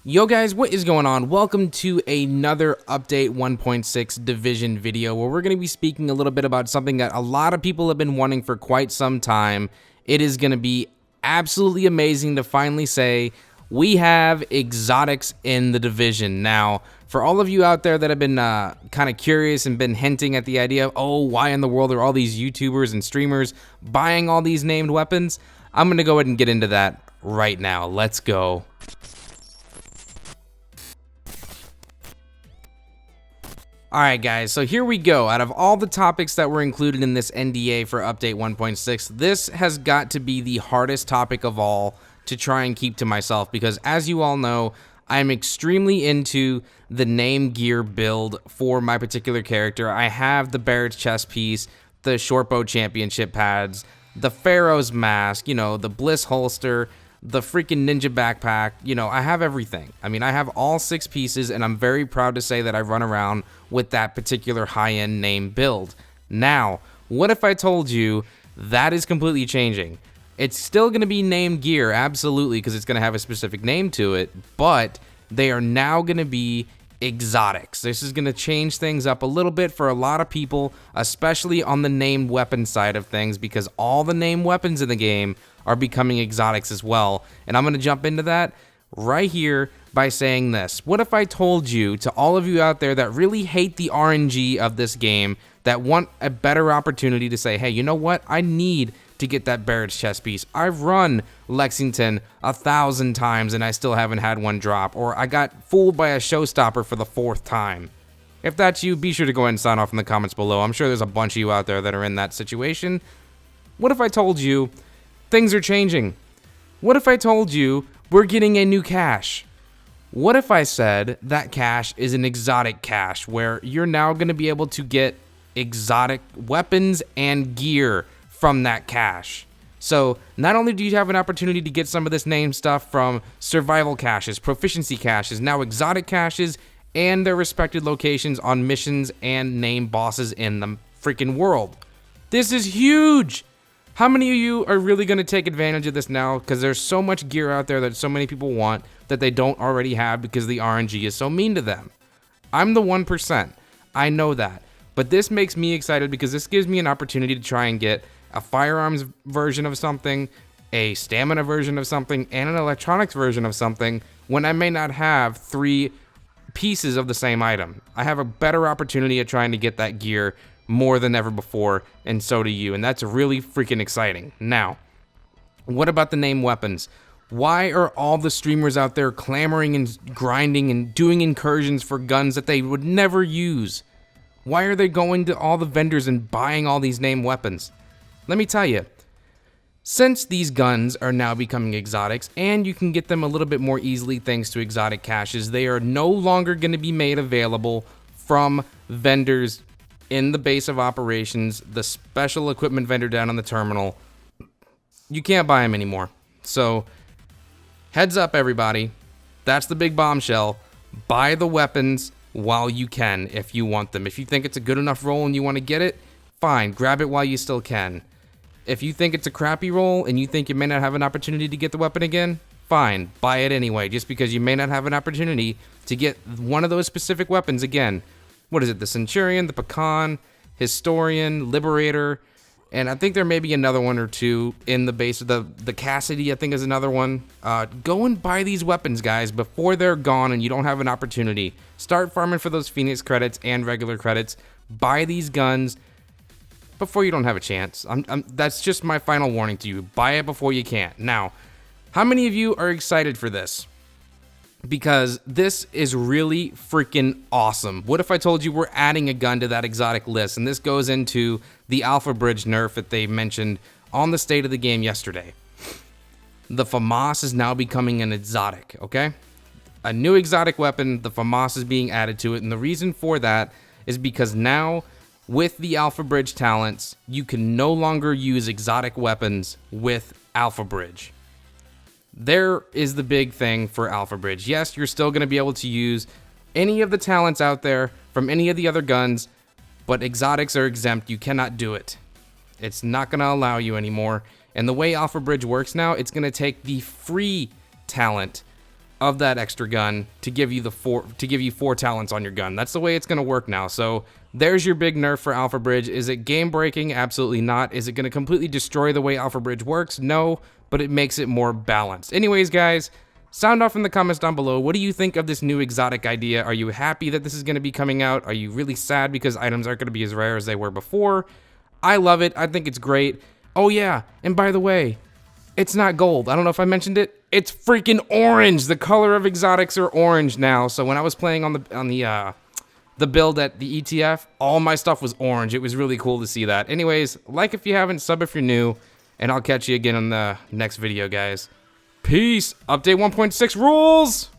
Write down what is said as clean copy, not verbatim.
Yo guys, what is going on? Welcome to another Update 1.6 Division video where we're going to be speaking a little bit about something that a lot of people have been wanting for quite some time. It is going to be absolutely amazing to finally say we have exotics in the Division. Now, for all of you out there that have been kind of curious and been hinting at the idea of, oh, why in the world are all these YouTubers and streamers buying all these named weapons? I'm going to go ahead and get into that right now. Let's go. Alright guys, so here we go. Out of all the topics that were included in this NDA for Update 1.6, this has got to be the hardest topic of all to try and keep to myself because as you all know, I'm extremely into the name gear build for my particular character. I have the Barrett's chest piece, the Shortbow Championship pads, the Pharaoh's mask, you know, the Bliss holster, the freaking ninja backpack, you know, I have everything. I mean, I have all 6 pieces and I'm very proud to say that I run around with that particular high-end name build. Now, what if I told you that is completely changing? It's still going to be named gear, absolutely, because it's going to have a specific name to it, but they are now going to be exotics. This is going to change things up a little bit for a lot of people, especially on the named weapon side of things, because all the named weapons in the game are becoming exotics as well. And I'm going to jump into that right here by saying this. What if I told you, to all of you out there that really hate the RNG of this game, that want a better opportunity to say, hey, you know what? I need to get that Barrett's chest piece. I've run Lexington 1,000 times and I still haven't had one drop. Or I got fooled by a showstopper for the 4th time. If that's you, be sure to go ahead and sign off in the comments below. I'm sure there's a bunch of you out there that are in that situation. What if I told you things are changing? What if I told you we're getting a new cache? What if I said that cache is an exotic cache where you're now going to be able to get exotic weapons and gear from that cache? So not only do you have an opportunity to get some of this name stuff from survival caches, proficiency caches, now exotic caches, and their respected locations on missions and name bosses in the freaking world. This is huge! How many of you are really going to take advantage of this now? Because there's so much gear out there that so many people want that they don't already have because the RNG is so mean to them. I'm the 1%. I know that. But this makes me excited because this gives me an opportunity to try and get a firearms version of something, a stamina version of something, and an electronics version of something when I may not have 3 pieces of the same item. I have a better opportunity at trying to get that gear more than ever before, and so do you, and that's really freaking exciting. Now, what about the name weapons? Why are all the streamers out there clamoring and grinding and doing incursions for guns that they would never use? Why are they going to all the vendors and buying all these name weapons? Let me tell you, since these guns are now becoming exotics and you can get them a little bit more easily thanks to exotic caches, they are no longer going to be made available from vendors in the base of operations, the special equipment vendor down on the terminal. You can't buy them anymore. So, heads up everybody, that's the big bombshell. Buy the weapons while you can if you want them. If you think it's a good enough roll and you want to get it, fine, grab it while you still can. If you think it's a crappy roll and you think you may not have an opportunity to get the weapon again, fine, buy it anyway, just because you may not have an opportunity to get one of those specific weapons again. What is it? The Centurion, the Pecan, Historian, Liberator, and I think there may be another one or two in the base of the Cassidy, I think is another one. Go and buy these weapons, guys, before they're gone and you don't have an opportunity. Start farming for those Phoenix credits and regular credits. Buy these guns before you don't have a chance. That's just my final warning to you. Buy it before you can. Now, how many of you are excited for this? Because this is really freaking awesome. What if I told you we're adding a gun to that exotic list? And this goes into the AlphaBridge nerf that they mentioned on the state of the game yesterday. The FAMAS is now becoming an exotic, okay? A new exotic weapon, the FAMAS is being added to it. And the reason for that is because now, with the AlphaBridge talents, you can no longer use exotic weapons with AlphaBridge. There is the big thing for AlphaBridge. Yes, you're still going to be able to use any of the talents out there from any of the other guns, but exotics are exempt. You cannot do it. It's not going to allow you anymore. And the way AlphaBridge works now, it's going to take the free talent of that extra gun to give you four talents on your gun. That's the way it's going to work now. So there's your big nerf for AlphaBridge. Is it game breaking? Absolutely not. Is it going to completely destroy the way AlphaBridge works? No, but it makes it more balanced. Anyways, guys, sound off in the comments down below. What do you think of this new exotic idea? Are you happy that this is going to be coming out? Are you really sad because items aren't going to be as rare as they were before? I love it. I think it's great. Oh yeah, and by the way, it's not gold. I don't know if I mentioned it. It's freaking orange. The color of exotics are orange now. So when I was playing on the build at the ETF, all my stuff was orange. It was really cool to see that. Anyways, like if you haven't, sub if you're new, and I'll catch you again on the next video, guys. Peace. Update 1.6 rules.